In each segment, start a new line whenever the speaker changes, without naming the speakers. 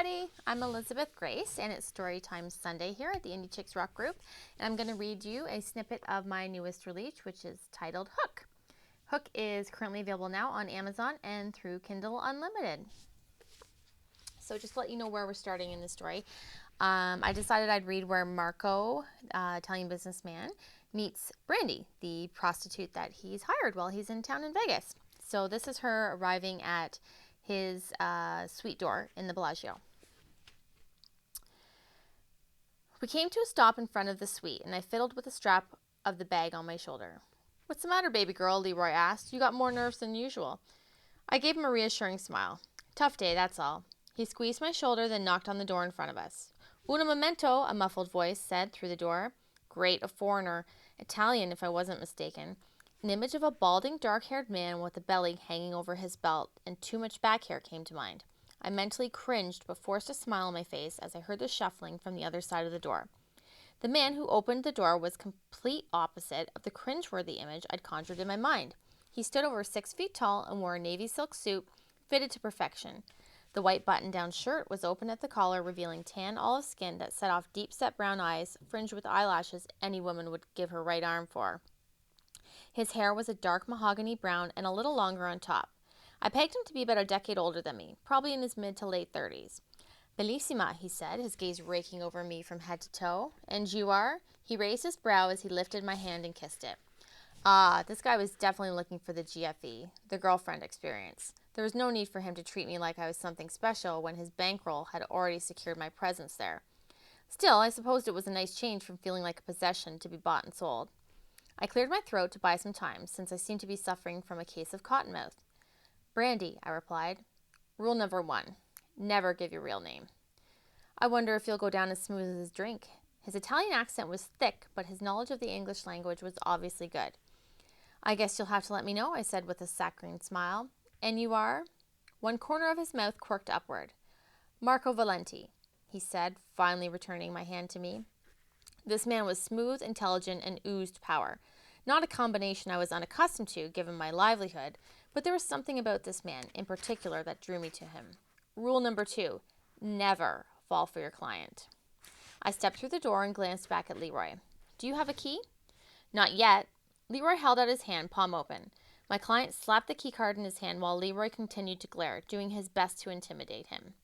everybody, I'm Elizabeth Grace and it's Storytime Sunday here at the Indie Chicks Rock Group, and I'm going to read you a snippet of my newest release, which is titled Hook. Hook is currently available now on Amazon and through Kindle Unlimited. So just to let you know where we're starting in the story, I decided I'd read where Marco, Italian businessman, meets Brandy, the prostitute that he's hired while he's in town in Vegas. So this is her arriving at his suite door in the Bellagio. We came to a stop in front of the suite, and I fiddled with the strap of the bag on my shoulder. "What's the matter, baby girl?" Leroy asked. "You got more nerves than usual." I gave him a reassuring smile. "Tough day, that's all." He squeezed my shoulder, then knocked on the door in front of us. "Un momento," a muffled voice said through the door. Great, a foreigner. Italian, if I wasn't mistaken. An image of a balding, dark-haired man with a belly hanging over his belt and too much back hair came to mind. I mentally cringed but forced a smile on my face as I heard the shuffling from the other side of the door. The man who opened the door was complete opposite of the cringeworthy image I'd conjured in my mind. He stood over 6 feet tall and wore a navy silk suit fitted to perfection. The white button-down shirt was open at the collar, revealing tan olive skin that set off deep-set brown eyes, fringed with eyelashes any woman would give her right arm for. His hair was a dark mahogany brown and a little longer on top. I pegged him to be about a decade older than me, probably in his mid to late 30s. "Bellissima," he said, his gaze raking over me from head to toe. "And you are?" He raised his brow as he lifted my hand and kissed it. This guy was definitely looking for the GFE, the girlfriend experience. There was no need for him to treat me like I was something special when his bankroll had already secured my presence there. Still, I supposed it was a nice change from feeling like a possession to be bought and sold. I cleared my throat to buy some time, since I seemed to be suffering from a case of cottonmouth. "Brandy," I replied. "Rule number 1. Never give your real name." "I wonder if you'll go down as smooth as his drink." His Italian accent was thick, but his knowledge of the English language was obviously good. "I guess you'll have to let me know," I said with a saccharine smile. "And you are?" One corner of his mouth quirked upward. "Marco Valenti," he said, finally returning my hand to me. This man was smooth, intelligent, and oozed power. Not a combination I was unaccustomed to, given my livelihood, but there was something about this man, in particular, that drew me to him. Rule number 2, never fall for your client. I stepped through the door and glanced back at Leroy. "Do you have a key?" "Not yet." Leroy held out his hand, palm open. My client slapped the keycard in his hand while Leroy continued to glare, doing his best to intimidate him.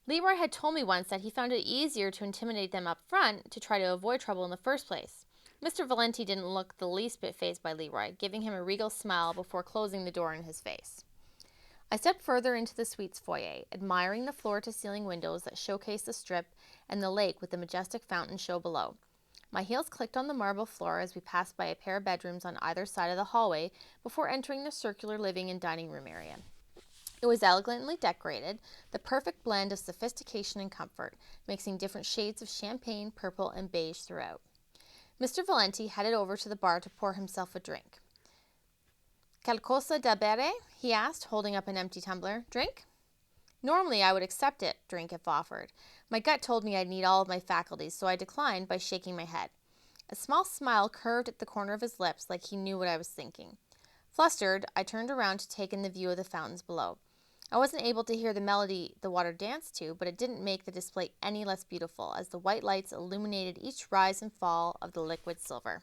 Leroy had told me once that he found it easier to intimidate them up front to try to avoid trouble in the first place. Mr. Valenti didn't look the least bit fazed by Leroy, giving him a regal smile before closing the door in his face. I stepped further into the suite's foyer, admiring the floor-to-ceiling windows that showcased the Strip and the lake with the majestic fountain show below. My heels clicked on the marble floor as we passed by a pair of bedrooms on either side of the hallway before entering the circular living and dining room area. It was elegantly decorated, the perfect blend of sophistication and comfort, mixing different shades of champagne, purple, and beige throughout. Mr. Valenti headed over to the bar to pour himself a drink. "Qualcosa da bere?" he asked, holding up an empty tumbler. "Drink?" Normally, I would accept it, drink if offered. My gut told me I'd need all of my faculties, so I declined by shaking my head. A small smile curved at the corner of his lips like he knew what I was thinking. Flustered, I turned around to take in the view of the fountains below. I wasn't able to hear the melody the water danced to, but it didn't make the display any less beautiful as the white lights illuminated each rise and fall of the liquid silver.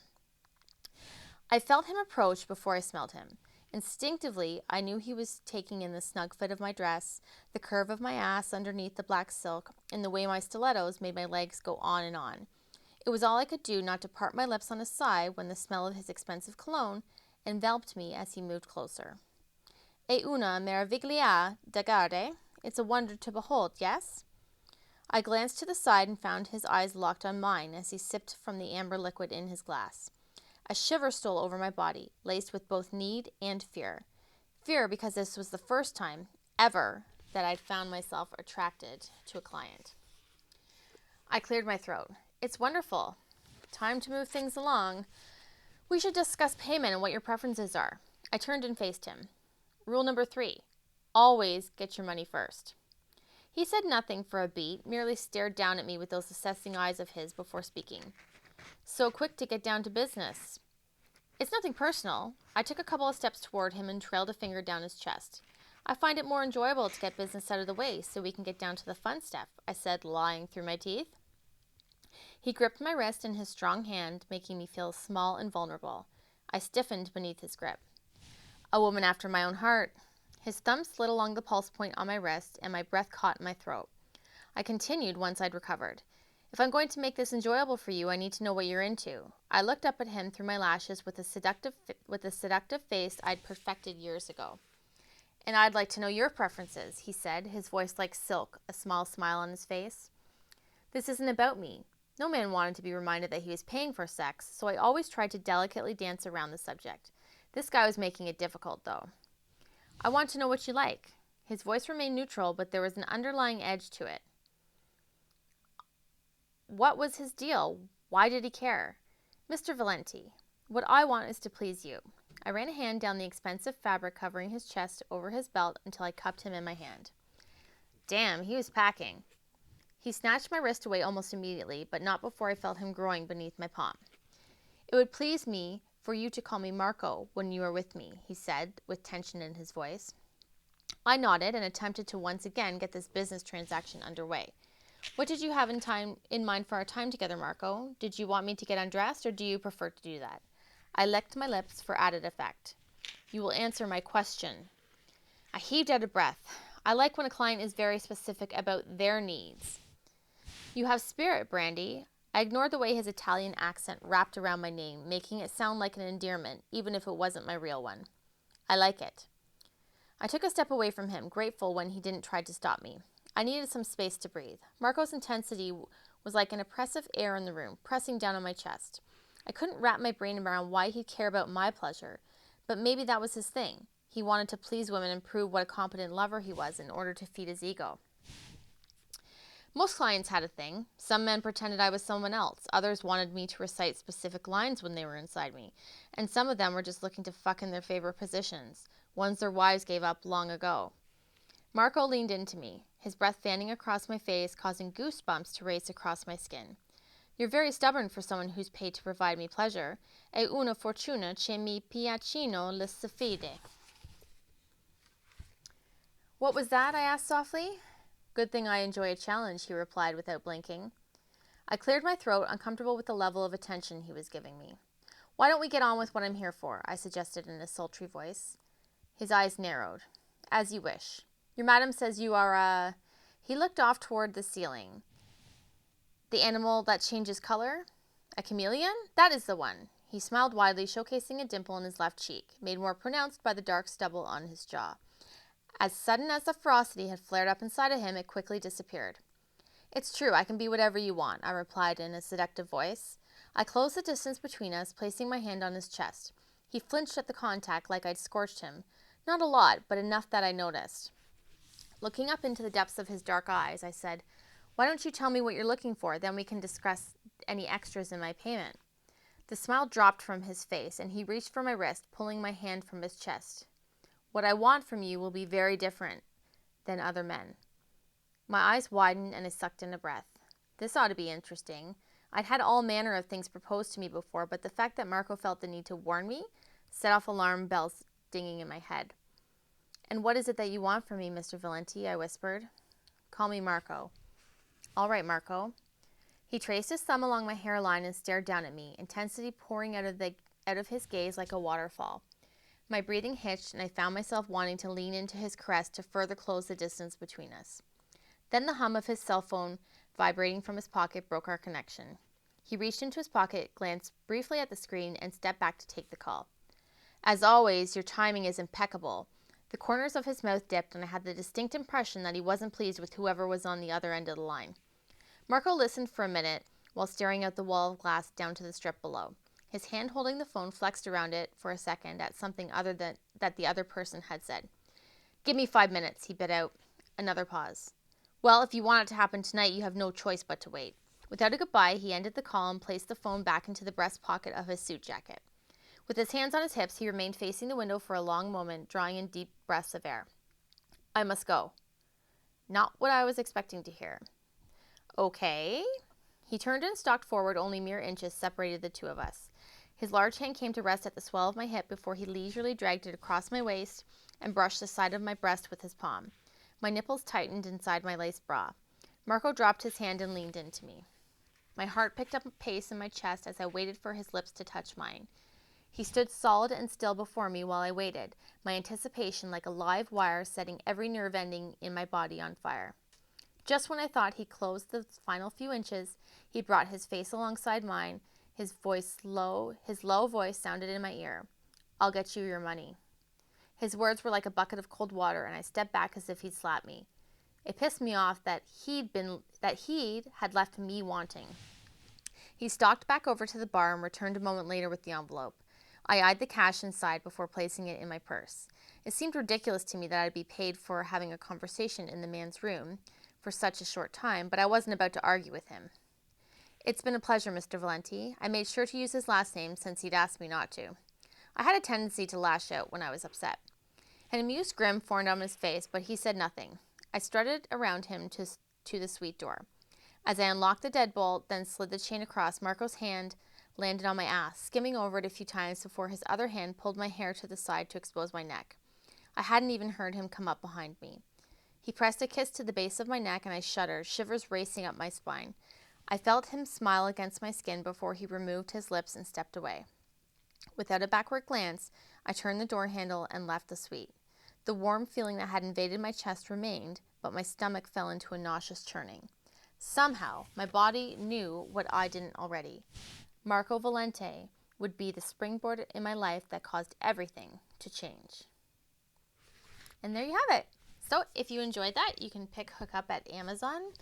I felt him approach before I smelled him. Instinctively, I knew he was taking in the snug fit of my dress, the curve of my ass underneath the black silk, and the way my stilettos made my legs go on and on. It was all I could do not to part my lips on his sigh when the smell of his expensive cologne enveloped me as he moved closer. "E una meraviglia da guardare?" It's a wonder to behold, yes? I glanced to the side and found his eyes locked on mine as he sipped from the amber liquid in his glass. A shiver stole over my body, laced with both need and fear. Fear because this was the first time, ever, that I'd found myself attracted to a client. I cleared my throat. "It's wonderful. Time to move things along. We should discuss payment and what your preferences are." I turned and faced him. "Rule number 3, always get your money first." He said nothing for a beat, merely stared down at me with those assessing eyes of his before speaking. "So quick to get down to business." "It's nothing personal." I took a couple of steps toward him and trailed a finger down his chest. I find it more enjoyable to get business out of the way so we can get down to the fun stuff, I said, lying through my teeth. He gripped my wrist in his strong hand, making me feel small and vulnerable. I stiffened beneath his grip. A woman after my own heart. His thumb slid along the pulse point on my wrist, and my breath caught in my throat. I continued once I'd recovered. If I'm going to make this enjoyable for you, I need to know what you're into. I looked up at him through my lashes with a seductive face I'd perfected years ago. And I'd like to know your preferences, he said, his voice like silk, a small smile on his face. This isn't about me. No man wanted to be reminded that he was paying for sex, so I always tried to delicately dance around the subject. This guy was making it difficult, though. I want to know what you like. His voice remained neutral, but there was an underlying edge to it. What was his deal? Why did he care? Mr. Valenti, what I want is to please you. I ran a hand down the expensive fabric covering his chest over his belt until I cupped him in my hand. Damn, he was packing. He snatched my wrist away almost immediately, but not before I felt him growing beneath my palm. It would please me for you to call me Marco when you are with me, he said, with tension in his voice. I nodded and attempted to once again get this business transaction underway. What did you have in mind for our time together, Marco? Did you want me to get undressed, or do you prefer to do that? I licked my lips for added effect. You will answer my question. I heaved out a breath. I like when a client is very specific about their needs. You have spirit, Brandy. I ignored the way his Italian accent wrapped around my name, making it sound like an endearment, even if it wasn't my real one. I like it. I took a step away from him, grateful when he didn't try to stop me. I needed some space to breathe. Marco's intensity was like an oppressive air in the room, pressing down on my chest. I couldn't wrap my brain around why he'd care about my pleasure, but maybe that was his thing. He wanted to please women and prove what a competent lover he was in order to feed his ego. Most clients had a thing. Some men pretended I was someone else. Others wanted me to recite specific lines when they were inside me. And some of them were just looking to fuck in their favorite positions, ones their wives gave up long ago. Marco leaned into me, his breath fanning across my face, causing goosebumps to race across my skin. You're very stubborn for someone who's paid to provide me pleasure. E una fortuna che mi piacciono le sfide. What was that? I asked softly. Good thing I enjoy a challenge, he replied without blinking. I cleared my throat, uncomfortable with the level of attention he was giving me. Why don't we get on with what I'm here for? I suggested in a sultry voice. His eyes narrowed. As you wish. Your madam says you are He looked off toward the ceiling. The animal that changes color? A chameleon? That is the one. He smiled widely, showcasing a dimple in his left cheek, made more pronounced by the dark stubble on his jaw. As sudden as the ferocity had flared up inside of him, it quickly disappeared. It's true, I can be whatever you want, I replied in a seductive voice. I closed the distance between us, placing my hand on his chest. He flinched at the contact like I'd scorched him. Not a lot, but enough that I noticed. Looking up into the depths of his dark eyes, I said, Why don't you tell me what you're looking for? Then we can discuss any extras in my payment. The smile dropped from his face, and he reached for my wrist, pulling my hand from his chest. What I want from you will be very different than other men. My eyes widened, and I sucked in a breath. This ought to be interesting. I'd had all manner of things proposed to me before, but the fact that Marco felt the need to warn me set off alarm bells dinging in my head. And what is it that you want from me, Mr. Valenti? I whispered. Call me Marco. All right, Marco. He traced his thumb along my hairline and stared down at me, intensity pouring out of his gaze like a waterfall. My breathing hitched, and I found myself wanting to lean into his caress to further close the distance between us. Then the hum of his cell phone vibrating from his pocket broke our connection. He reached into his pocket, glanced briefly at the screen, and stepped back to take the call. As always, your timing is impeccable. The corners of his mouth dipped, and I had the distinct impression that he wasn't pleased with whoever was on the other end of the line. Marco listened for a minute while staring out the wall of glass down to the strip below. His hand holding the phone flexed around it for a second at something other than that the other person had said. Give me 5 minutes, he bit out. Another pause. Well, if you want it to happen tonight, you have no choice but to wait. Without a goodbye, he ended the call and placed the phone back into the breast pocket of his suit jacket. With his hands on his hips, he remained facing the window for a long moment, drawing in deep breaths of air. I must go. Not what I was expecting to hear. Okay. He turned and stalked forward, only mere inches separated the two of us. His large hand came to rest at the swell of my hip before he leisurely dragged it across my waist and brushed the side of my breast with his palm. My nipples tightened inside my lace bra. Marco dropped his hand and leaned into me. My heart picked up a pace in my chest as I waited for his lips to touch mine. He stood solid and still before me while I waited, my anticipation like a live wire setting every nerve ending in my body on fire. Just when I thought he closed the final few inches, he brought his face alongside mine. His low voice sounded in my ear. "I'll get you your money." His words were like a bucket of cold water, and I stepped back as if he'd slapped me. It pissed me off that he had left me wanting. He stalked back over to the bar and returned a moment later with the envelope. I eyed the cash inside before placing it in my purse. It seemed ridiculous to me that I'd be paid for having a conversation in the man's room for such a short time, but I wasn't about to argue with him. "It's been a pleasure, Mr. Valenti." I made sure to use his last name since he'd asked me not to. I had a tendency to lash out when I was upset. An amused grin formed on his face, but he said nothing. I strutted around him to the suite door. As I unlocked the deadbolt, then slid the chain across, Marco's hand landed on my ass, skimming over it a few times before his other hand pulled my hair to the side to expose my neck. I hadn't even heard him come up behind me. He pressed a kiss to the base of my neck, and I shuddered, shivers racing up my spine. I felt him smile against my skin before he removed his lips and stepped away. Without a backward glance, I turned the door handle and left the suite. The warm feeling that had invaded my chest remained, but my stomach fell into a nauseous churning. Somehow, my body knew what I didn't already. Marco Valenti would be the springboard in my life that caused everything to change. And there you have it. So if you enjoyed that, you can pick Hook Up at Amazon.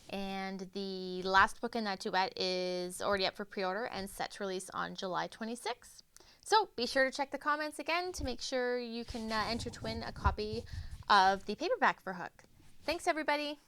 And the last book in that duet is already up for pre-order and set to release on July 26th. So be sure to check the comments again to make sure you can enter to win a copy of the paperback for Hook. Thanks, everybody.